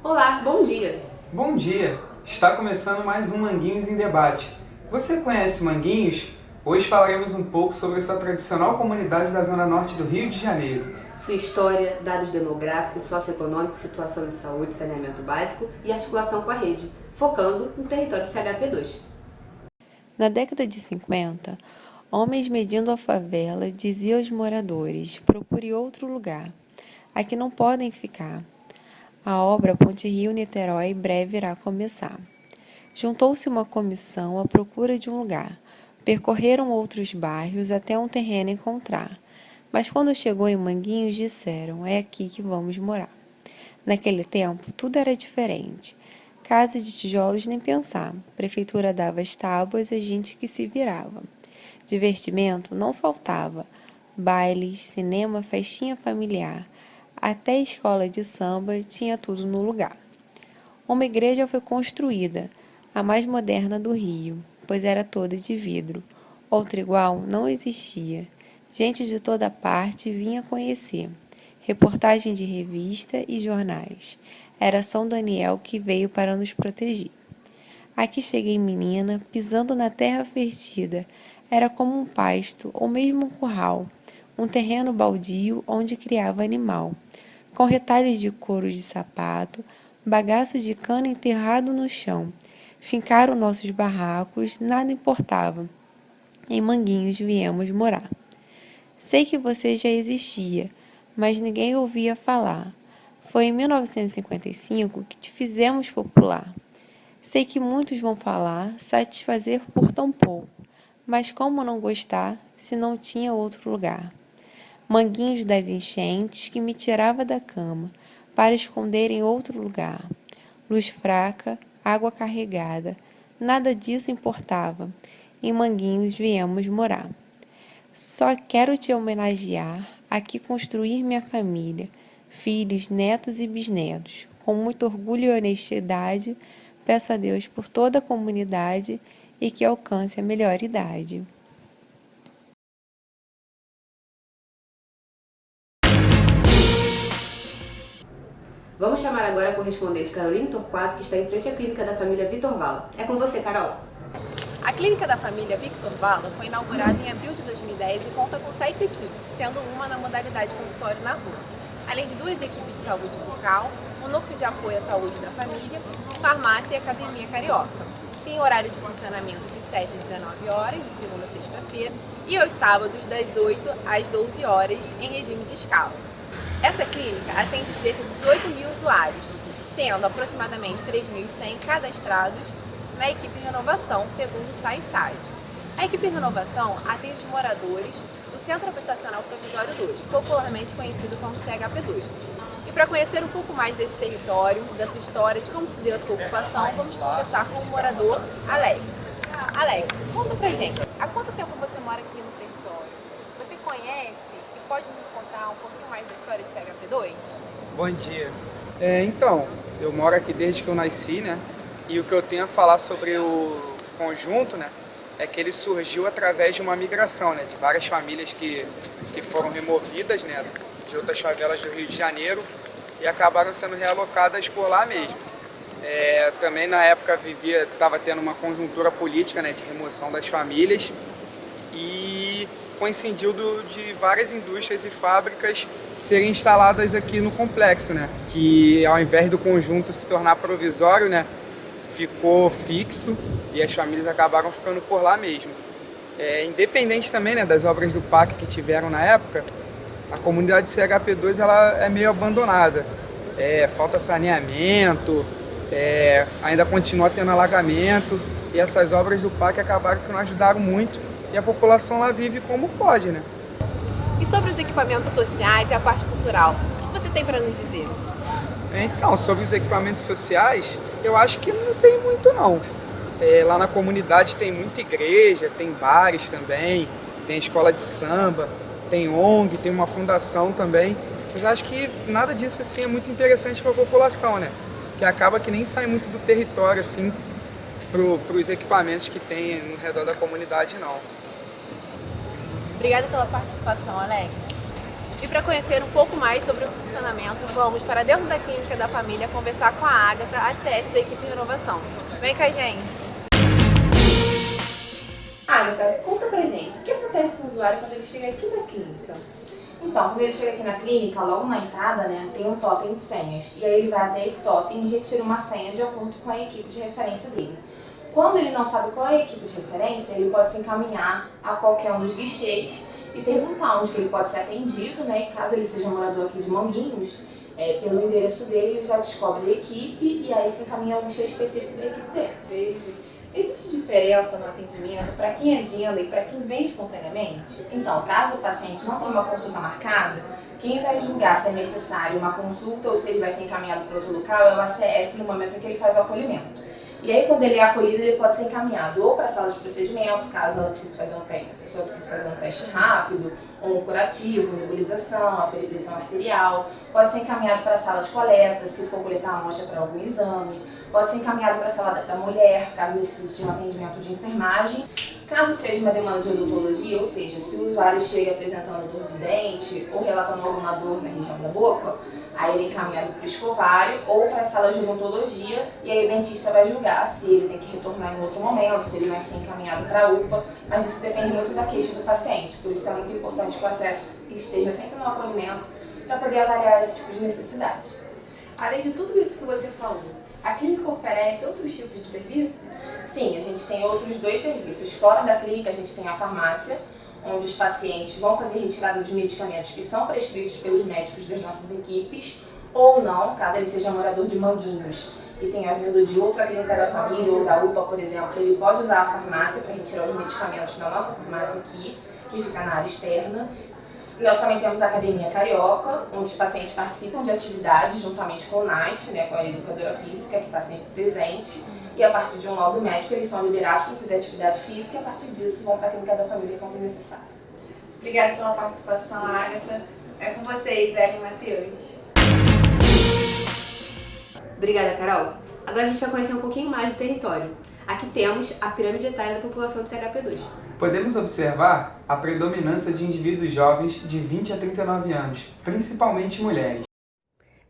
Olá, bom dia! Bom dia! Está começando mais um Manguinhos em Debate. Você conhece Manguinhos? Hoje falaremos um pouco sobre essa tradicional comunidade da Zona Norte do Rio de Janeiro. Sua história, dados demográficos, socioeconômicos, situação de saúde, saneamento básico e articulação com a rede, focando no território CHP2. Na década de 50, homens medindo a favela diziam aos moradores: procure outro lugar, aqui não podem ficar. A obra Ponte Rio-Niterói breve irá começar. Juntou-se uma comissão à procura de um lugar. Percorreram outros bairros até um terreno encontrar. Mas quando chegou em Manguinhos, disseram: é aqui que vamos morar. Naquele tempo, tudo era diferente. Casa de tijolos nem pensar. Prefeitura dava as tábuas e a gente que se virava. Divertimento não faltava. Bailes, cinema, festinha familiar. Até escola de samba tinha tudo no lugar. Uma igreja foi construída, a mais moderna do Rio, pois era toda de vidro. Outra igual não existia. Gente de toda parte vinha conhecer. Reportagem de revista e jornais. Era São Daniel que veio para nos proteger. Aqui cheguei menina, pisando na terra fértil. Era como um pasto, ou mesmo um curral. Um terreno baldio onde criava animal. Com retalhos de couro de sapato, bagaço de cana enterrado no chão. Fincaram nossos barracos, nada importava. Em Manguinhos viemos morar. Sei que você já existia, mas ninguém ouvia falar. Foi em 1955 que te fizemos popular. Sei que muitos vão falar, satisfazer por tão pouco, mas como não gostar se não tinha outro lugar? Manguinhos das enchentes que me tirava da cama, para esconder em outro lugar. Luz fraca, água carregada, nada disso importava. Em Manguinhos viemos morar. Só quero te homenagear, aqui construir minha família, filhos, netos e bisnetos. Com muito orgulho e honestidade, peço a Deus por toda a comunidade e que alcance a melhor idade. Vamos chamar agora a correspondente Caroline Torquato, que está em frente à clínica da família Vitor Vala. É com você, Carol. A clínica da família Victor Vala foi inaugurada em abril de 2010 e conta com 7 equipes, sendo uma na modalidade consultório na rua. Além de 2 equipes de saúde bucal, um núcleo de apoio à saúde da família, farmácia e academia carioca. Tem horário de funcionamento de 7 às 19 horas, de segunda a sexta-feira, e aos sábados das 8 às 12 horas, em regime de escala. Essa clínica atende cerca de 18 mil usuários, sendo aproximadamente 3.100 cadastrados na equipe Renovação, segundo o SAI-SAD. A equipe Renovação atende os moradores do Centro Habitacional Provisório 2, popularmente conhecido como CHP2. E para conhecer um pouco mais desse território, da sua história, de como se deu a sua ocupação, vamos conversar com o morador Alex. Alex, conta pra gente, há quanto tempo você mora aqui no território? Você conhece e pode me contar um pouquinho mais da história de CHP2? Bom dia. Então, eu moro aqui desde que eu nasci, né? E o que eu tenho a falar sobre o conjunto, né, é que ele surgiu através de uma migração, né, de várias famílias que foram removidas, né, de outras favelas do Rio de Janeiro e acabaram sendo realocadas por lá mesmo. Também na época estava tendo uma conjuntura política, né, de remoção das famílias e coincidiu de várias indústrias e fábricas serem instaladas aqui no complexo, né, que ao invés do conjunto se tornar provisório, né, ficou fixo e as famílias acabaram ficando por lá mesmo. Independente também, né, das obras do PAC que tiveram na época, a comunidade CHP2 ela é meio abandonada. Falta saneamento, ainda continua tendo alagamento e essas obras do PAC acabaram que não ajudaram muito e a população lá vive como pode, né? E sobre os equipamentos sociais e a parte cultural, o que você tem para nos dizer? Então, sobre os equipamentos sociais, eu acho que não tem muito não. Lá na comunidade tem muita igreja, tem bares também, tem escola de samba, tem ONG, tem uma fundação também. Mas acho que nada disso assim é muito interessante para a população, né? Que acaba que nem sai muito do território assim para os equipamentos que tem no redor da comunidade, não. Obrigada pela participação, Alex. E para conhecer um pouco mais sobre o funcionamento, vamos para dentro da Clínica da Família conversar com a Ágata, a CS da equipe de inovação. Vem com a gente! Ágata, conta pra gente, o que acontece com o usuário quando ele chega aqui na clínica? Então, quando ele chega aqui na clínica, logo na entrada, né, tem um totem de senhas. E aí ele vai até esse totem e retira uma senha de acordo com a equipe de referência dele. Quando ele não sabe qual é a equipe de referência, ele pode se encaminhar a qualquer um dos guichês e perguntar onde que ele pode ser atendido, né? E caso ele seja morador aqui de Manguinhos, pelo endereço dele, ele já descobre a equipe e aí se encaminha ao guichê específico da equipe dele. Existe diferença no atendimento para quem agenda e para quem vem espontaneamente? Então, caso o paciente não tenha uma consulta marcada, quem vai julgar se é necessário uma consulta ou se ele vai ser encaminhado para outro local é o ACS no momento em que ele faz o acolhimento. E aí, quando ele é acolhido, ele pode ser encaminhado ou para a sala de procedimento, caso ela precise fazer um teste rápido, ou um curativo, nebulização, aferição arterial. Pode ser encaminhado para a sala de coleta, se for coletar uma amostra para algum exame. Pode ser encaminhado para a sala da mulher, caso necessite de um atendimento de enfermagem. Caso seja uma demanda de odontologia, ou seja, se o usuário chega apresentando dor de dente ou relatando alguma dor na região da boca, aí ele é encaminhado para o escovário ou para a sala de odontologia e aí o dentista vai julgar se ele tem que retornar em outro momento, se ele vai ser encaminhado para a UPA, mas isso depende muito da queixa do paciente, por isso é muito importante que o acesso esteja sempre no acolhimento para poder avaliar esse tipo de necessidade. Além de tudo isso que você falou, a clínica oferece outros tipos de serviço? Sim, a gente tem outros 2 serviços. Fora da clínica, a gente tem a farmácia, onde os pacientes vão fazer retirada dos medicamentos que são prescritos pelos médicos das nossas equipes, ou não, caso ele seja morador de Manguinhos e tenha vindo de outra clínica da família ou da UPA, por exemplo, ele pode usar a farmácia para retirar os medicamentos na nossa farmácia aqui, que fica na área externa. Nós também temos a Academia Carioca, onde os pacientes participam de atividades juntamente com o NASF, né, com a educadora física, que está sempre presente. E a partir de um laudo médico, eles são liberados para fazer atividade física e a partir disso vão para a Clínica da Família quando necessário. Obrigada pela participação, Ágata. É com vocês, Ellen e Matheus. Obrigada, Carol. Agora a gente vai conhecer um pouquinho mais do território. Aqui temos a pirâmide etária da população de CHP2. Podemos observar a predominância de indivíduos jovens de 20 a 39 anos, principalmente mulheres.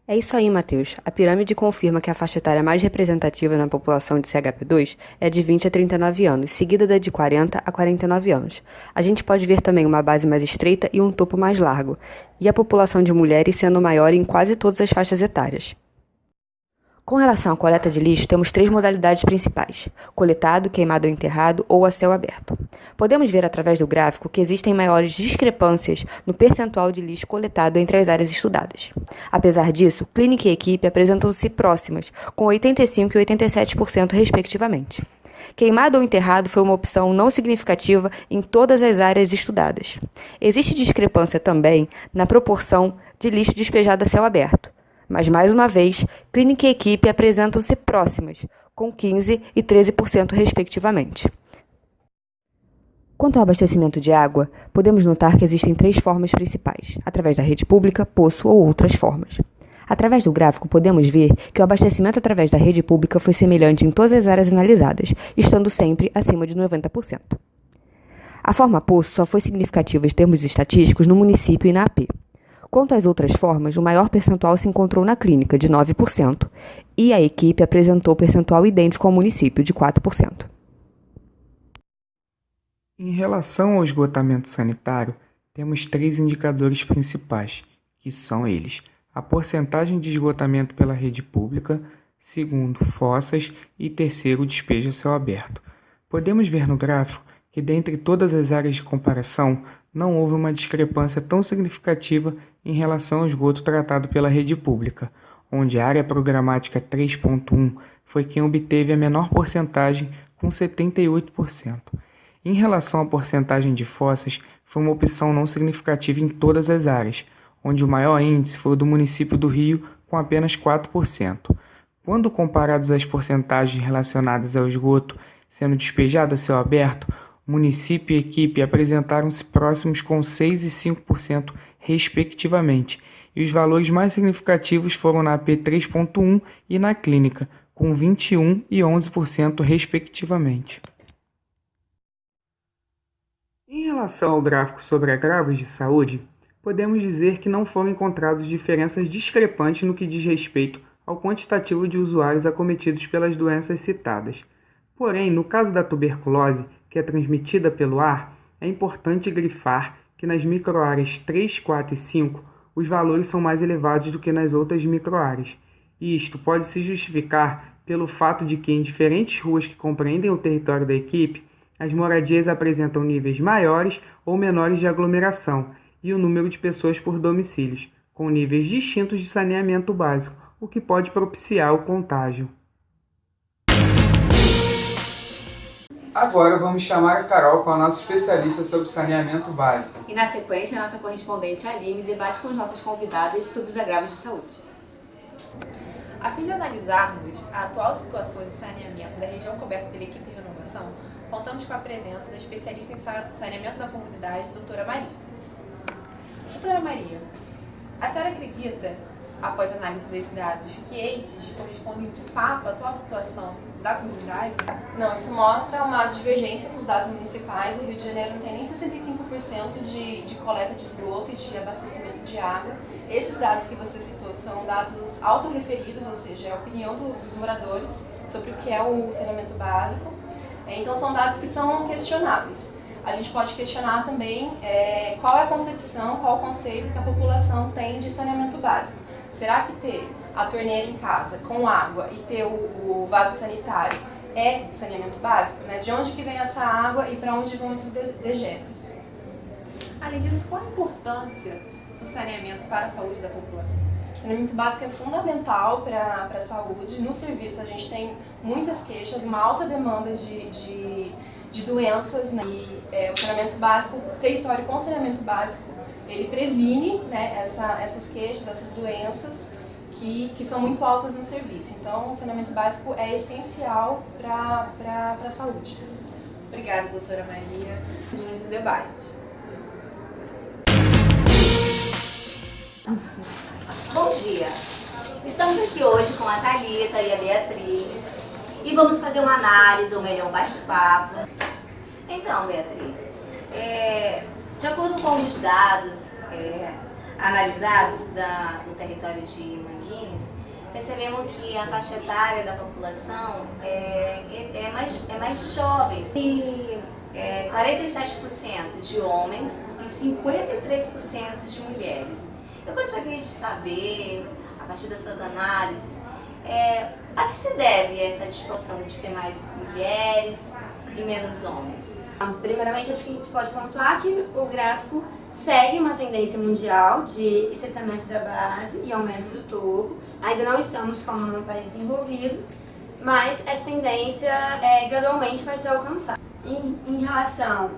É isso aí, Matheus. A pirâmide confirma que a faixa etária mais representativa na população de CHP2 é de 20 a 39 anos, seguida da de 40 a 49 anos. A gente pode ver também uma base mais estreita e um topo mais largo, e a população de mulheres sendo maior em quase todas as faixas etárias. Com relação à coleta de lixo, temos 3 modalidades principais: coletado, queimado ou enterrado ou a céu aberto. Podemos ver através do gráfico que existem maiores discrepâncias no percentual de lixo coletado entre as áreas estudadas. Apesar disso, clínica e equipe apresentam-se próximas, com 85% e 87% respectivamente. Queimado ou enterrado foi uma opção não significativa em todas as áreas estudadas. Existe discrepância também na proporção de lixo despejado a céu aberto. Mas, mais uma vez, clínica e equipe apresentam-se próximas, com 15% e 13% respectivamente. Quanto ao abastecimento de água, podemos notar que existem 3 formas principais, através da rede pública, poço ou outras formas. Através do gráfico, podemos ver que o abastecimento através da rede pública foi semelhante em todas as áreas analisadas, estando sempre acima de 90%. A forma poço só foi significativa em termos estatísticos no município e na AP. Quanto às outras formas, o maior percentual se encontrou na clínica, de 9%, e a equipe apresentou percentual idêntico ao município, de 4%. Em relação ao esgotamento sanitário, temos 3 indicadores principais, que são eles: a porcentagem de esgotamento pela rede pública, segundo, fossas e terceiro, despejo a céu aberto. Podemos ver no gráfico que, dentre todas as áreas de comparação, não houve uma discrepância tão significativa em relação ao esgoto tratado pela rede pública, onde a área programática 3.1 foi quem obteve a menor porcentagem, com 78%. Em relação à porcentagem de fossas, foi uma opção não significativa em todas as áreas, onde o maior índice foi o do município do Rio, com apenas 4%. Quando comparados às porcentagens relacionadas ao esgoto sendo despejado a céu aberto, município e equipe apresentaram-se próximos com 6% e 5%, respectivamente, e os valores mais significativos foram na AP 3.1 e na clínica, com 21% e 11%, respectivamente. Em relação ao gráfico sobre agravos de saúde, podemos dizer que não foram encontradas diferenças discrepantes no que diz respeito ao quantitativo de usuários acometidos pelas doenças citadas. Porém, no caso da tuberculose, que é transmitida pelo ar, é importante grifar que nas microáreas 3, 4 e 5 os valores são mais elevados do que nas outras microáreas. E isto pode se justificar pelo fato de que em diferentes ruas que compreendem o território da equipe, as moradias apresentam níveis maiores ou menores de aglomeração e o número de pessoas por domicílios, com níveis distintos de saneamento básico, o que pode propiciar o contágio. Agora vamos chamar a Carol, com a nossa especialista sobre saneamento básico. E na sequência, a nossa correspondente Aline debate com as nossas convidadas sobre os agravos de saúde. A fim de analisarmos a atual situação de saneamento da região coberta pela equipe de renovação, contamos com a presença da especialista em saneamento da comunidade, doutora Maria. Doutora Maria, a senhora acredita, após a análise desses dados, que estes correspondem de fato à atual situação da comunidade? Não, isso mostra uma divergência com os dados municipais. O Rio de Janeiro não tem nem 65% de coleta de esgoto e de abastecimento de água. Esses dados que você citou são dados autorreferidos, ou seja, é a opinião dos moradores sobre o que é o saneamento básico. Então são dados que são questionáveis. A gente pode questionar também qual é a concepção, qual o conceito que a população tem de saneamento básico. Será que ter a torneira em casa com água e ter o vaso sanitário é saneamento básico? Né? De onde que vem essa água e para onde vão esses dejetos? Além disso, qual a importância do saneamento para a saúde da população? O saneamento básico é fundamental para a saúde. No serviço a gente tem muitas queixas, uma alta demanda de doenças, né? E o saneamento básico, o território com saneamento básico, ele previne, né, essas queixas, essas doenças que são muito altas no serviço. Então, o saneamento básico é essencial para a saúde. Obrigada, doutora Maria. Em debate. Bom dia! Estamos aqui hoje com a Thalita e a Beatriz e vamos fazer uma análise, ou melhor, um bate-papo. Então, Beatriz, de acordo com os dados analisados do território de Manguinhos, percebemos que a faixa etária da população é mais de jovens. E 47% de homens e 53% de mulheres. Eu gostaria de saber, a partir das suas análises, a que se deve essa disposição de ter mais mulheres e menos homens? Primeiramente, acho que a gente pode pontuar que o gráfico segue uma tendência mundial de estreitamento da base e aumento do topo. Ainda não estamos como num país desenvolvido, mas essa tendência gradualmente vai ser alcançada. Em relação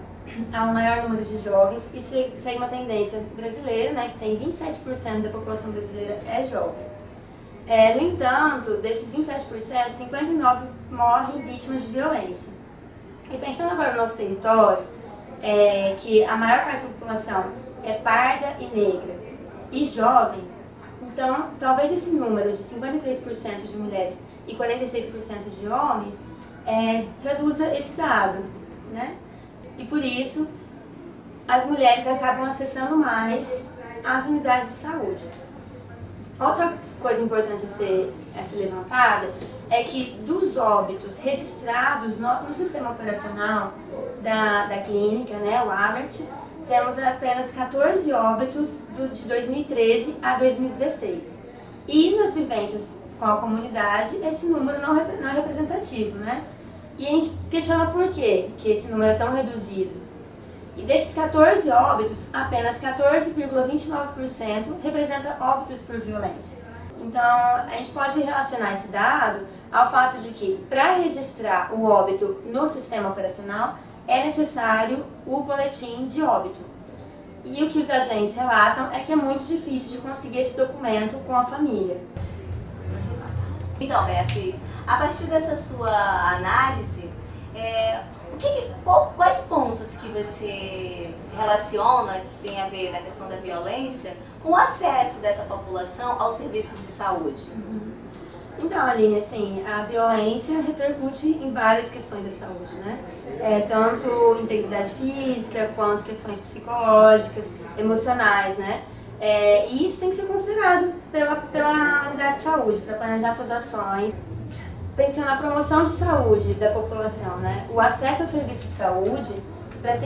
ao maior número de jovens, isso segue uma tendência brasileira, né, que tem 27% da população brasileira é jovem. No entanto, desses 27%, 59% morrem vítimas de violência. E pensando agora no nosso território, que a maior parte da população é parda e negra e jovem, então talvez esse número de 53% de mulheres e 46% de homens traduza esse dado, né? E por isso as mulheres acabam acessando mais as unidades de saúde. Outra coisa importante a ser levantada é que dos óbitos registrados no sistema operacional da clínica, né, o ABERT, temos apenas 14 óbitos de 2013 a 2016. E nas vivências com a comunidade, esse número não é representativo, né? E a gente questiona por quê que esse número é tão reduzido. E desses 14 óbitos, apenas 14,29% representa óbitos por violência. Então, a gente pode relacionar esse dado ao fato de que, para registrar o óbito no sistema operacional, é necessário o boletim de óbito. E o que os agentes relatam é que é muito difícil de conseguir esse documento com a família. Então, Beatriz, a partir dessa sua análise, quais pontos que você relaciona, que tem a ver na questão da violência, com o acesso dessa população aos serviços de saúde? Então, Aline, assim, a violência repercute em várias questões da saúde, né? Tanto integridade física, quanto questões psicológicas, emocionais, né? E isso tem que ser considerado pela unidade de saúde, para planejar suas ações. Pensando na promoção de saúde da população, né? O acesso ao serviço de saúde, para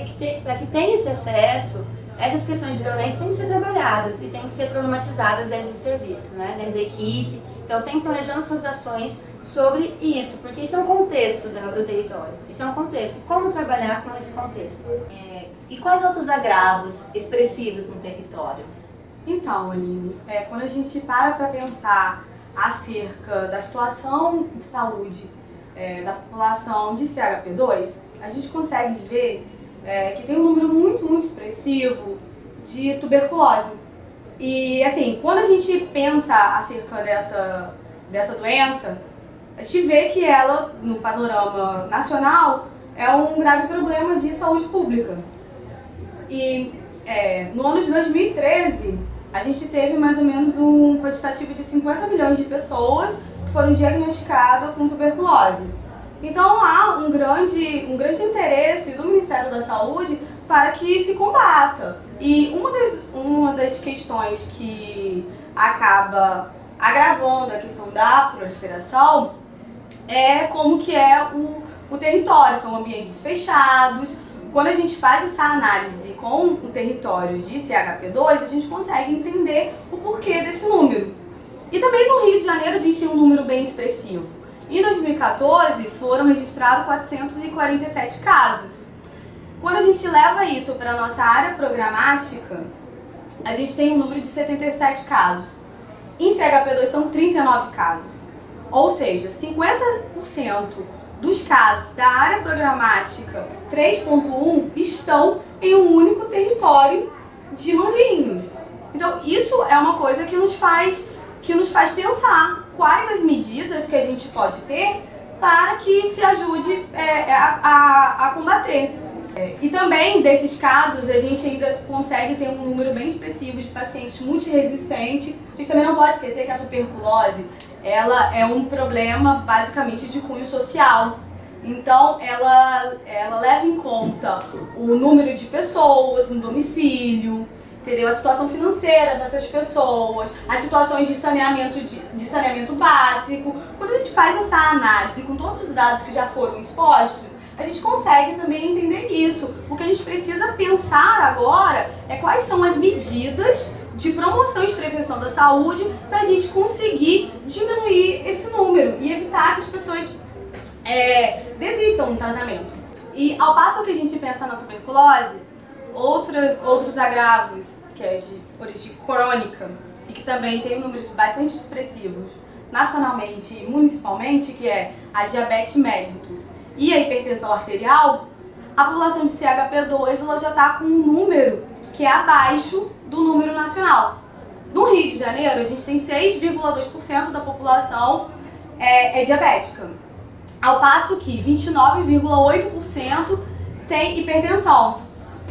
que tenha esse acesso, essas questões de violência têm que ser trabalhadas e têm que ser problematizadas dentro do serviço, né? Dentro da equipe. Então, sempre planejando suas ações sobre isso, porque isso é um contexto do território. Isso é um contexto. Como trabalhar com esse contexto? E quais outros agravos expressivos no território? Então, Aline, quando a gente para pensar acerca da situação de saúde da população de CHP2, a gente consegue ver que tem um número muito expressivo de tuberculose. E assim, quando a gente pensa acerca dessa doença, a gente vê que ela, no panorama nacional, é um grave problema de saúde pública. E no ano de 2013, a gente teve mais ou menos um quantitativo de 50 milhões de pessoas que foram diagnosticadas com tuberculose. Então há um grande interesse do Ministério da Saúde para que se combata. E uma das questões que acaba agravando a questão da proliferação é como que é o território, são ambientes fechados. Quando a gente faz essa análise com o território de CHP2, a gente consegue entender o porquê desse número. E também no Rio de Janeiro a gente tem um número bem expressivo. Em 2014 foram registrados 447 casos. Quando a gente leva isso para a nossa área programática, a gente tem um número de 77 casos. Em CHP2 são 39 casos. Ou seja, 50% dos casos da área programática 3.1 estão em um único território de Manguinhos. Então, isso é uma coisa que nos faz pensar quais as medidas que a gente pode ter para que se ajude a combater. E também, desses casos, a gente ainda consegue ter um número bem expressivo de pacientes multiresistentes. A gente também não pode esquecer que a tuberculose, ela é um problema basicamente de cunho social. Então, ela leva em conta o número de pessoas no domicílio, entendeu? A situação financeira dessas pessoas, as situações de saneamento básico. Quando a gente faz essa análise com todos os dados que já foram expostos, a gente consegue também entender isso. O que a gente precisa pensar agora é quais são as medidas de promoção e de prevenção da saúde para a gente conseguir diminuir esse número e evitar que as pessoas desistam do tratamento. E ao passo que a gente pensa na tuberculose, outros agravos, que é de origem crônica e que também tem números bastante expressivos nacionalmente e municipalmente, que é a diabetes mellitus e a hipertensão arterial, a população de CHP2 ela já está com um número que é abaixo do número nacional. No Rio de Janeiro, a gente tem 6,2% da população diabética, ao passo que 29,8% tem hipertensão.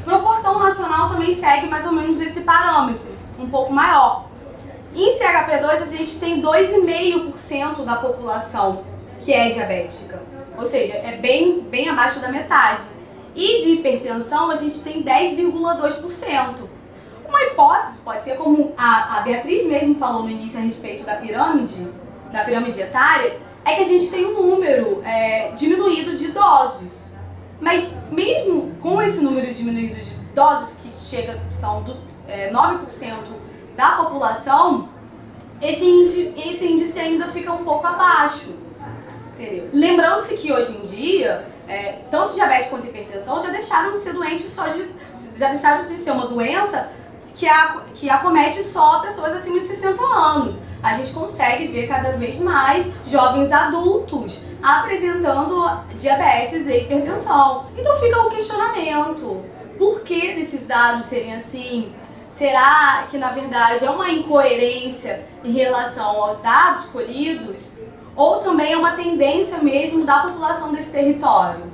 Proporção nacional também segue mais ou menos esse parâmetro, um pouco maior. Em CHP2 a gente tem 2,5% da população que é diabética, ou seja, é bem abaixo da metade. E de hipertensão a gente tem 10,2%. Uma hipótese pode ser, como a Beatriz mesmo falou no início a respeito da pirâmide etária, é que a gente tem um número diminuído de idosos. Mas mesmo com esse número diminuído de idosos, que são 9% da população, esse índice ainda fica um pouco abaixo. Entendeu? Lembrando-se que hoje em dia, tanto diabetes quanto hipertensão já deixaram de ser doentes já deixaram de ser uma doença que acomete só pessoas acima de 60 anos. A gente consegue ver cada vez mais jovens adultos apresentando diabetes e hipertensão. Então fica o questionamento, por que desses dados serem assim? Será que na verdade é uma incoerência em relação aos dados colhidos? Ou também é uma tendência mesmo da população desse território?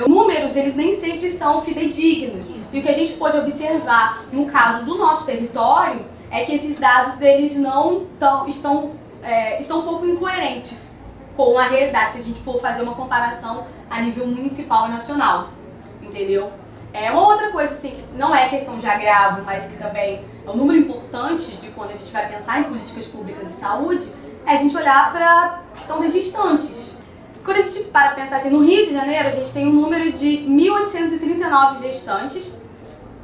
Números, eles nem sempre são fidedignos. E o que a gente pode observar no caso do nosso território é que esses dados eles não estão estão um pouco incoerentes com a realidade, se a gente for fazer uma comparação a nível municipal e nacional, entendeu? Uma outra coisa, assim, que não é questão de agravo, mas que também é um número importante de quando a gente vai pensar em políticas públicas de saúde, é a gente olhar para a questão das gestantes. Quando a gente para pensar assim, no Rio de Janeiro, a gente tem um número de 1.839 gestantes.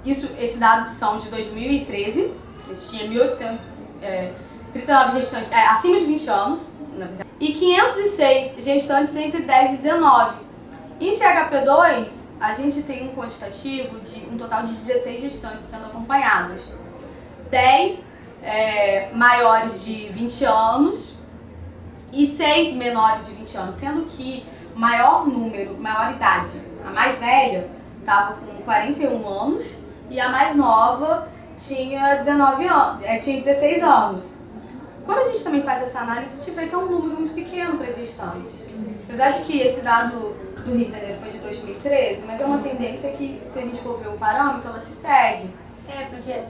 Esses dados são de 2013. A gente tinha 1.839 gestantes acima de 20 anos, na verdade, e 506 gestantes entre 10 e 19. Em CHP2, a gente tem um quantitativo de um total de 16 gestantes sendo acompanhadas. 10 maiores de 20 anos e 6 menores de 20 anos, sendo que maior idade, a mais velha estava com 41 anos e a mais nova tinha 16 anos. Quando a gente também faz essa análise, a gente vê que é um número muito pequeno para as gestantes. Apesar de que esse dado do Rio de Janeiro foi de 2013, mas é uma tendência que, se a gente for ver o parâmetro, ela se segue. Porque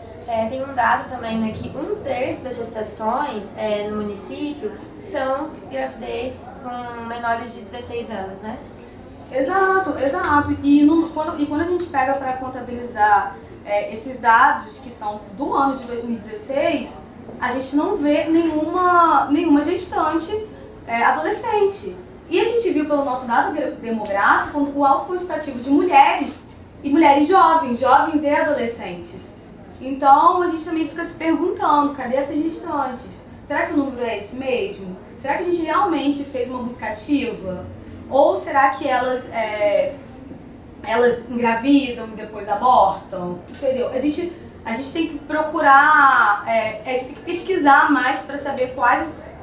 tem um dado também, né, que 1/3 das gestações no município são gravidez com menores de 16 anos, né? Exato. E quando a gente pega para contabilizar esses dados que são do ano de 2016, a gente não vê nenhuma gestante adolescente. E a gente viu pelo nosso dado demográfico o alto quantitativo de mulheres e mulheres jovens e adolescentes. Então a gente também fica se perguntando, cadê essas gestantes? Será que o número é esse mesmo? Será que a gente realmente fez uma busca ativa? Ou será que elas engravidam e depois abortam? Entendeu? A gente tem que procurar, a gente tem que pesquisar mais para saber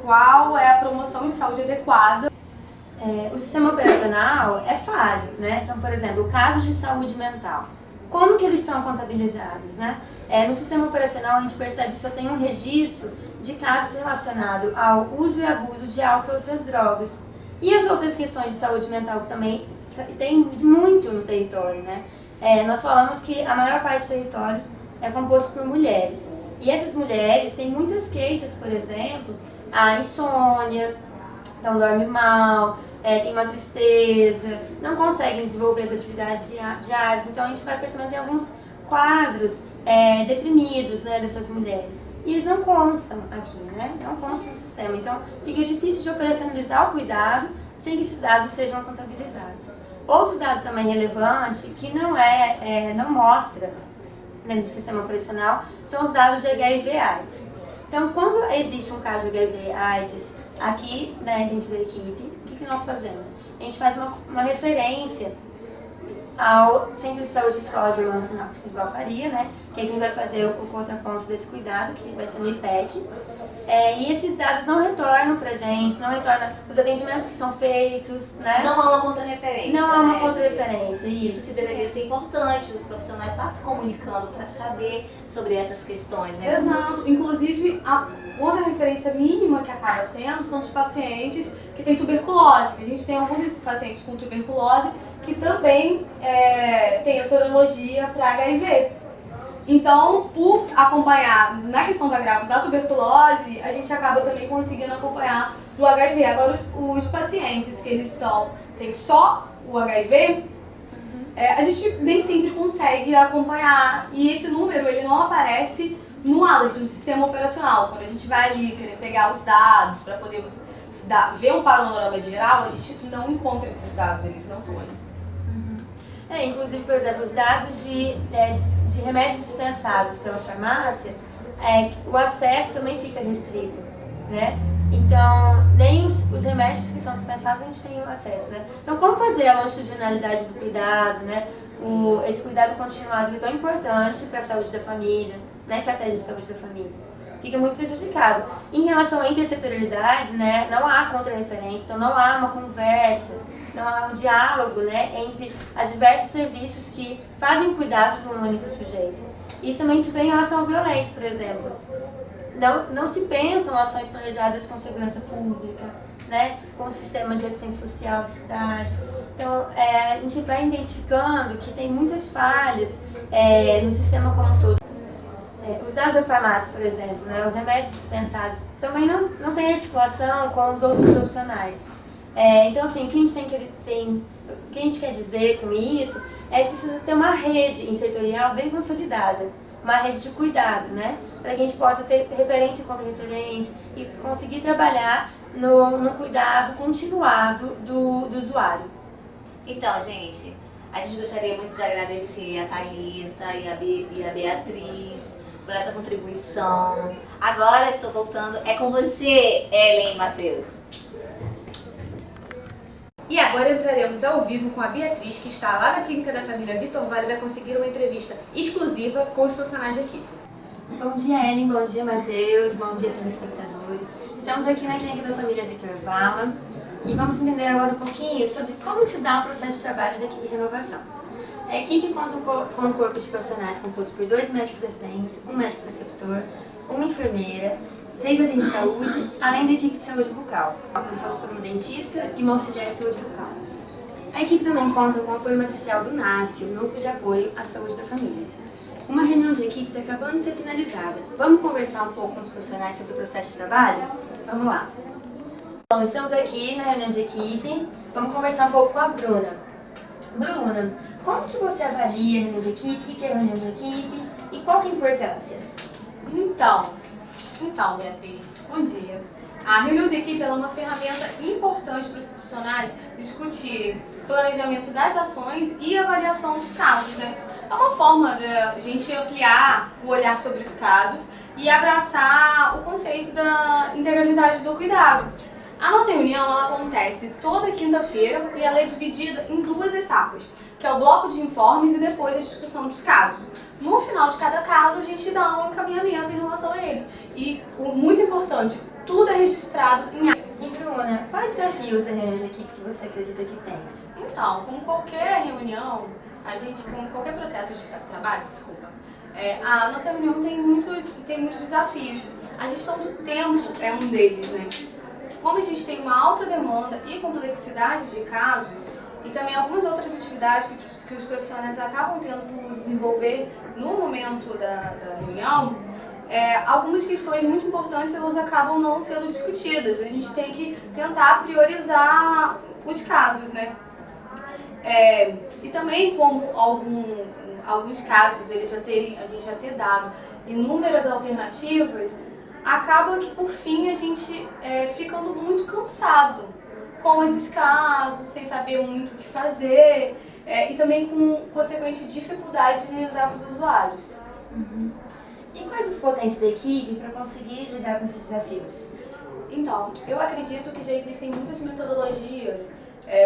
qual é a promoção de saúde adequada. O sistema operacional é falho, né? Então, por exemplo, casos de saúde mental, como que eles são contabilizados, né? No sistema operacional a gente percebe que só tem um registro de casos relacionados ao uso e abuso de álcool e outras drogas. E as outras questões de saúde mental que também tem muito no território, né? Nós falamos que a maior parte do território é composto por mulheres. E essas mulheres têm muitas queixas, por exemplo, a insônia, então dorme mal, tem uma tristeza, não conseguem desenvolver as atividades diárias. Então a gente vai percebendo que tem alguns quadros deprimidos, né, dessas mulheres. E eles não constam aqui, né? Não constam no sistema. Então fica difícil de operacionalizar o cuidado sem que esses dados sejam contabilizados. Outro dado também relevante, que não mostra dentro do sistema operacional, são os dados de HIV/AIDS. Então, quando existe um caso de HIV/AIDS aqui, né, dentro da equipe, o que nós fazemos? A gente faz uma referência ao Centro de Saúde Escola de Irmãos Simval Faria, né, que é quem vai fazer o contraponto desse cuidado, que vai ser no IPEC. E esses dados não retornam pra gente, não retornam os atendimentos que são feitos, né? Não há uma contra-referência. Não há uma contra-referência, isso que deveria ser importante, os profissionais estar se comunicando para saber sobre essas questões, né? Exato. Inclusive, a contra-referência mínima que acaba sendo são os pacientes que têm tuberculose. A gente tem alguns desses pacientes com tuberculose que também têm a sorologia para HIV. Então, por acompanhar na questão do agravo da tuberculose, a gente acaba também conseguindo acompanhar do HIV. Agora, os pacientes que eles têm só o HIV, a gente nem sempre consegue acompanhar. E esse número, ele não aparece no ALAD, no sistema operacional. Quando a gente vai ali querer pegar os dados para poder ver um panorama geral, a gente não encontra esses dados, eles não estão ali. Inclusive, por exemplo, os dados de remédios dispensados pela farmácia, o acesso também fica restrito, né? Então, nem os remédios que são dispensados a gente tem acesso, né? Então, como fazer a longitudinalidade do cuidado, né? Esse cuidado continuado que é tão importante para a saúde da família, na estratégia de saúde da família, fica muito prejudicado. Em relação à intersetorialidade, né? Não há contra-referência, então não há uma conversa, não há um diálogo, né, entre os diversos serviços que fazem cuidado do único sujeito. Isso também vem em relação à violência, por exemplo. Não se pensam ações planejadas com segurança pública, né, com o sistema de assistência social da cidade. Então, a gente vai identificando que tem muitas falhas no sistema como um todo. os dados da farmácia, por exemplo, né, os remédios dispensados, também não tem articulação com os outros profissionais. Então, assim, o que a gente quer dizer com isso é que precisa ter uma rede setorial bem consolidada, uma rede de cuidado, né, para que a gente possa ter referência contra referência e conseguir trabalhar no cuidado continuado do usuário. Então, gente, a gente gostaria muito de agradecer a Thalita e a Beatriz por essa contribuição. Agora estou voltando, é com você, Ellen e Matheus. E agora entraremos ao vivo com a Beatriz, que está lá na clínica da família Vitor Vale e vai conseguir uma entrevista exclusiva com os profissionais da equipe. Bom dia, Ellen. Bom dia, Matheus. Bom dia, telespectadores. Estamos aqui na clínica da família Vitor Vale e vamos entender agora um pouquinho sobre como se dá o processo de trabalho da equipe de renovação. A equipe conta com um corpo de profissionais composto por 2 médicos residentes, um médico preceptor, uma enfermeira, 3 agentes de saúde, além da equipe de saúde bucal, composto por uma dentista e uma auxiliar de saúde bucal. A equipe também conta com o apoio matricial do NASF, o Núcleo de Apoio à Saúde da Família. Uma reunião de equipe está acabando de ser finalizada. Vamos conversar um pouco com os profissionais sobre o processo de trabalho? Vamos lá. Bom, estamos aqui na reunião de equipe. Vamos conversar um pouco com a Bruna. Bruna, como que você avalia a reunião de equipe? O que é a reunião de equipe? E qual que é a importância? Então, Beatriz, bom dia. A reunião de equipe é uma ferramenta importante para os profissionais discutirem planejamento das ações e avaliação dos casos, né? É uma forma de a gente ampliar o olhar sobre os casos e abraçar o conceito da integralidade do cuidado. A nossa reunião ela acontece toda quinta-feira e ela é dividida em 2 etapas, que é o bloco de informes e depois a discussão dos casos. No final de cada caso, a gente dá um encaminhamento em relação a eles. E, muito importante, tudo é registrado em ata. E Bruna, quais desafios da reunião de equipe que você acredita que tem? Então, como qualquer reunião, como qualquer processo de trabalho, a nossa reunião tem muitos desafios. A gestão do tempo é um deles, né? Como a gente tem uma alta demanda e complexidade de casos, e também algumas outras atividades que os profissionais acabam tendo por desenvolver no momento da reunião, algumas questões muito importantes elas acabam não sendo discutidas. A gente tem que tentar priorizar os casos, né? E também como alguns casos a gente já ter dado inúmeras alternativas, acaba que por fim a gente ficando muito cansado com esses casos, sem saber muito o que fazer e também com consequente dificuldade de lidar com os usuários. Uhum. E quais as potências da equipe para conseguir lidar com esses desafios? Então, eu acredito que já existem muitas metodologias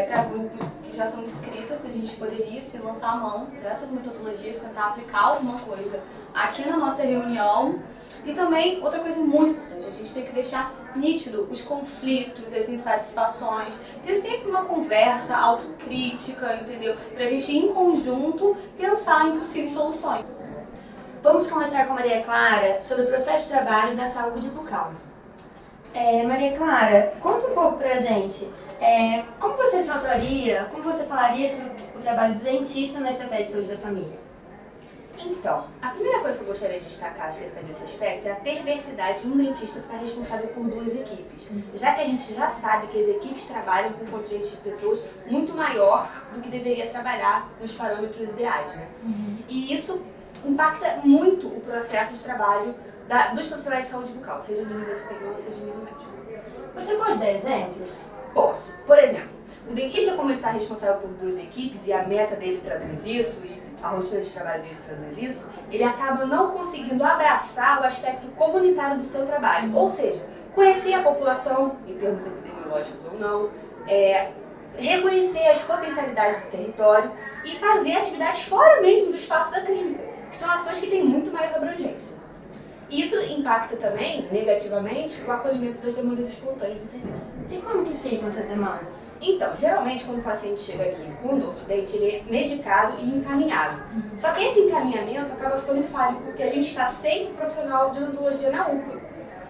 para grupos que já são descritas. A gente poderia se lançar a mão dessas metodologias, tentar aplicar alguma coisa aqui na nossa reunião. E também, outra coisa muito importante, a gente tem que deixar nítido os conflitos, as insatisfações, ter sempre uma conversa autocrítica, entendeu? Pra gente, em conjunto, pensar em possíveis soluções. Vamos conversar com a Maria Clara sobre o processo de trabalho da saúde bucal. Maria Clara, conta um pouco pra gente, como você saltaria, como você falaria sobre o trabalho do dentista na estratégia de saúde da família? Então, a primeira coisa que eu gostaria de destacar acerca desse aspecto é a perversidade de um dentista ficar responsável por 2 equipes. Já que a gente já sabe que as equipes trabalham com um contingente de pessoas muito maior do que deveria trabalhar nos parâmetros ideais, né? E isso impacta muito o processo de trabalho dos profissionais de saúde bucal, seja de nível superior, seja de nível médio. Você pode dar exemplos? Posso. Por exemplo, o dentista, como ele está responsável por 2 equipes e a meta dele traduz isso, e a rotina de trabalho dele traduz isso, ele acaba não conseguindo abraçar o aspecto comunitário do seu trabalho. Ou seja, conhecer a população, em termos epidemiológicos ou não, reconhecer as potencialidades do território e fazer atividades fora mesmo do espaço da clínica, que são ações que têm muito mais abrangência. Isso impacta também, negativamente, o acolhimento das demandas espontâneas do serviço. E como que ficam essas demandas? Então, geralmente, quando o paciente chega aqui com dor de dente, ele é medicado e encaminhado. Só que esse encaminhamento acaba ficando falho, porque a gente está sem profissional de odontologia na UPA.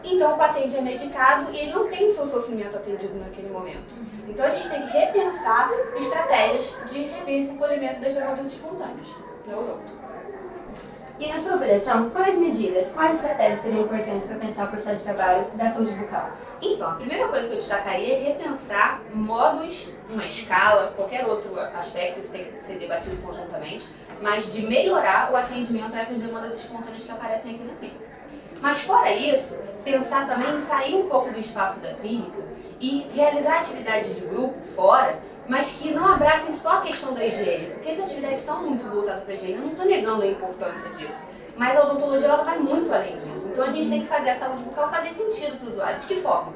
Então, o paciente é medicado e ele não tem o seu sofrimento atendido naquele momento. Então, a gente tem que repensar estratégias de rever esse acolhimento das demandas espontâneas na odonto. E na sua avaliação, quais medidas, quais estratégias seriam importantes para pensar o processo de trabalho da saúde bucal? Então, a primeira coisa que eu destacaria é repensar modos, uma escala, qualquer outro aspecto, isso tem que ser debatido conjuntamente, mas de melhorar o atendimento a essas demandas espontâneas que aparecem aqui na clínica. Mas fora isso, pensar também em sair um pouco do espaço da clínica e realizar atividades de grupo fora, mas que não abracem só a questão da higiene, porque as atividades são muito voltadas para a higiene, eu não estou negando a importância disso, mas a odontologia ela vai muito além disso. Então a gente tem que fazer a saúde bucal fazer sentido para o usuário. De que forma?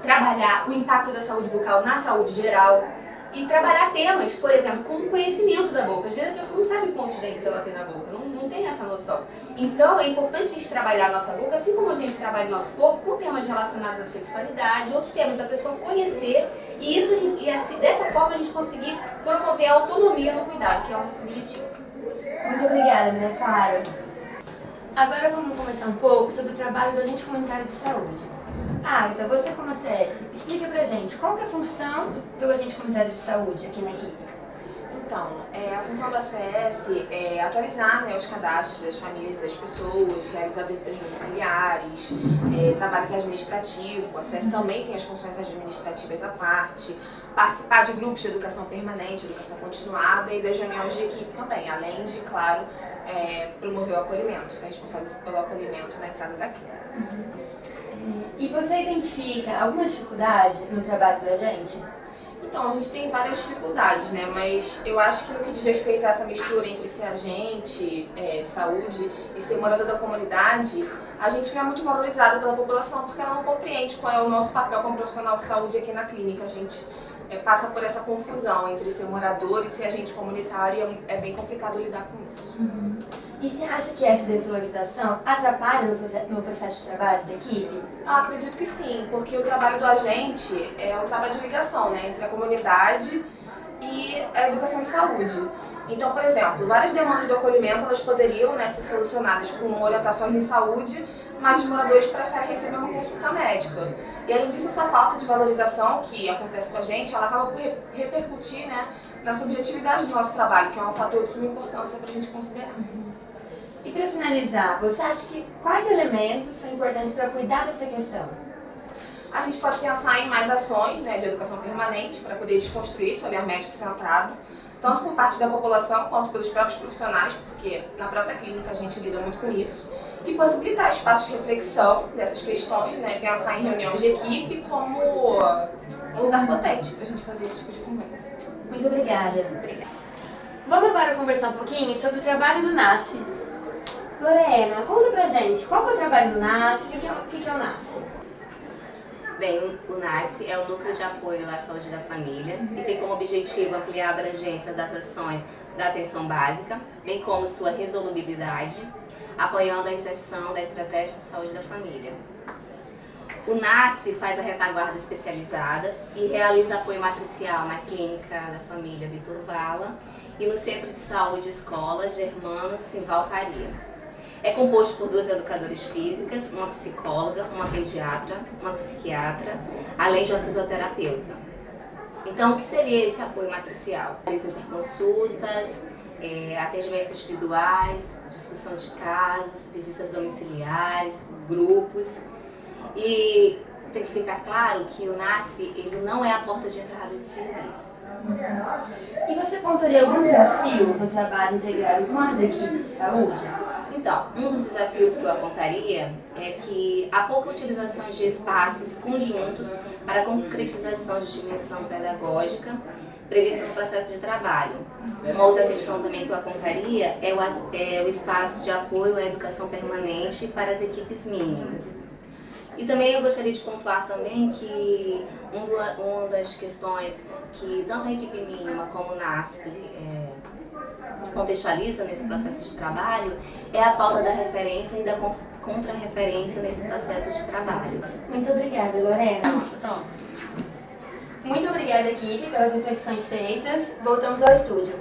Trabalhar o impacto da saúde bucal na saúde geral e trabalhar temas, por exemplo, como o conhecimento da boca. Às vezes a pessoa não sabe quantos dentes ela tem na boca, não tem essa noção. Então é importante a gente trabalhar a nossa boca, assim como a gente trabalha o nosso corpo, com temas relacionados à sexualidade, outros temas da pessoa conhecer, e assim, dessa forma a gente conseguir promover a autonomia no cuidado, que é o nosso objetivo. Muito obrigada, Maria Clara. Agora vamos conversar um pouco sobre o trabalho do agente comunitário de saúde. Agatha, você como CS, explica pra gente qual que é a função do agente comunitário de saúde aqui na equipe. Então, a função da CS é atualizar, né, os cadastros das famílias e das pessoas, realizar visitas domiciliares, trabalhos administrativos. A CS também tem as funções administrativas à parte, participar de grupos de educação permanente, educação continuada e das reuniões de equipe também, além de, claro, promover o acolhimento, ficar responsável pelo acolhimento na entrada da clínica. E você identifica alguma dificuldade no trabalho do agente? Então, a gente tem várias dificuldades, né? Mas eu acho que no que diz respeito a essa mistura entre ser agente de saúde e ser morador da comunidade, a gente não é muito valorizado pela população porque ela não compreende qual é o nosso papel como profissional de saúde aqui na clínica. A gente passa por essa confusão entre ser morador e ser agente comunitário e é bem complicado lidar com isso. E você acha que essa desvalorização atrapalha no processo de trabalho da equipe? Eu acredito que sim, porque o trabalho do agente é um trabalho de ligação, né, entre a comunidade e a educação e saúde. Então, por exemplo, várias demandas do acolhimento elas poderiam, né, ser solucionadas com orientações em saúde, mas os moradores preferem receber uma consulta médica. E além disso, essa falta de valorização que acontece com a gente, ela acaba por repercutir, né, na subjetividade do nosso trabalho, que é um fator de suma importância para a gente considerar. E para finalizar, você acha que quais elementos são importantes para cuidar dessa questão? A gente pode pensar em mais ações, né, de educação permanente para poder desconstruir esse olhar médico centrado, tanto por parte da população quanto pelos próprios profissionais, porque na própria clínica a gente lida muito com isso, e possibilitar espaços de reflexão dessas questões, né, pensar em reuniões de equipe como um lugar potente para a gente fazer esse tipo de conversa. Muito obrigada. Obrigada. Vamos agora conversar um pouquinho sobre o trabalho do NASF. Lorena, conta pra gente, qual que é o trabalho do NASF e o que é o NASF? Bem, o NASF é o Núcleo de Apoio à Saúde da Família e tem como objetivo ampliar a abrangência das ações da atenção básica, bem como sua resolubilidade, apoiando a inserção da estratégia de saúde da família. O NASF faz a retaguarda especializada e realiza apoio matricial na Clínica da Família Vitor Vala e no Centro de Saúde Escola Germano Simval Faria. É composto por 2 educadoras físicas, uma psicóloga, uma pediatra, uma psiquiatra, além de uma fisioterapeuta. Então, o que seria esse apoio matricial? Interconsultas, atendimentos individuais, discussão de casos, visitas domiciliares, grupos. E tem que ficar claro que o NASF ele não é a porta de entrada do serviço. E você pontuaria algum desafio no trabalho integrado com as equipes de saúde? Então, um dos desafios que eu apontaria é que há pouca utilização de espaços conjuntos para a concretização de dimensão pedagógica prevista no processo de trabalho. Uma outra questão também que eu apontaria é o espaço de apoio à educação permanente para as equipes mínimas. E também eu gostaria de pontuar também que uma das questões que tanto a equipe mínima como o NASF contextualiza nesse processo de trabalho é a falta da referência e da contra-referência nesse processo de trabalho. Muito obrigada, Lorena. Pronto. Muito obrigada, equipe, pelas reflexões feitas. Voltamos ao estúdio.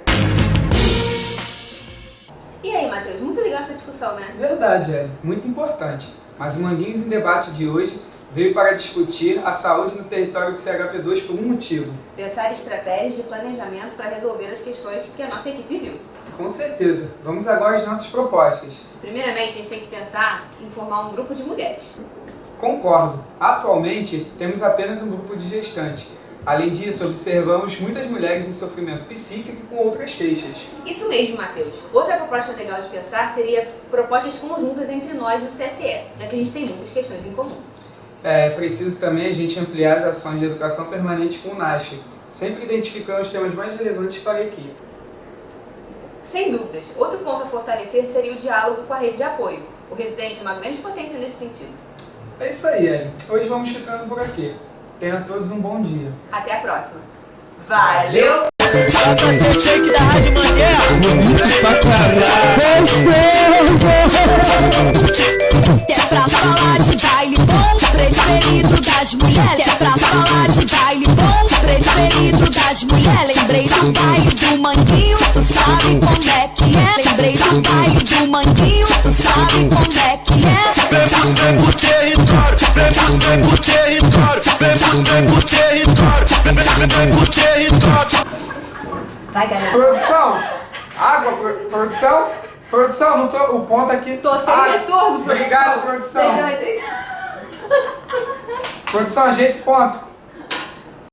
E aí, Matheus? Muito legal essa discussão, né? Verdade, é muito importante. Mas o Manguinhos em Debate de hoje veio para discutir a saúde no território do CHP2 por um motivo. Pensar estratégias de planejamento para resolver as questões que a nossa equipe viu. Com certeza. Vamos agora às nossas propostas. Primeiramente, a gente tem que pensar em formar um grupo de mulheres. Concordo. Atualmente, temos apenas um grupo de gestantes. Além disso, observamos muitas mulheres em sofrimento psíquico com outras queixas. Isso mesmo, Matheus. Outra proposta legal de pensar seria propostas conjuntas entre nós e o CSE, já que a gente tem muitas questões em comum. É preciso também a gente ampliar as ações de educação permanente com o NASH, sempre identificando os temas mais relevantes para a equipe. Sem dúvidas. Outro ponto a fortalecer seria o diálogo com a rede de apoio. O residente é uma grande potência nesse sentido. É isso aí, Ellen. Hoje vamos ficando por aqui. Tenham todos um bom dia. Até a próxima. Valeu! Shake da Rádio Mangueira. É pra falar de baile bom, preferido das mulheres. É pra falar de baile bom, preferido das mulheres. Lembrei do baile do Manguinho, tu sabe como é que é. Lembrei do baile do Manguinho, tu sabe como é que é. Vem pro território, vem pro território, vem pro território, vem pro território. Vai, galera. Produção! Água, produção? Produção, não tô, o ponto aqui. Tô sem retorno, produção. Obrigado, produção. Deixa eu ajeitar. Produção, ajeita o ponto.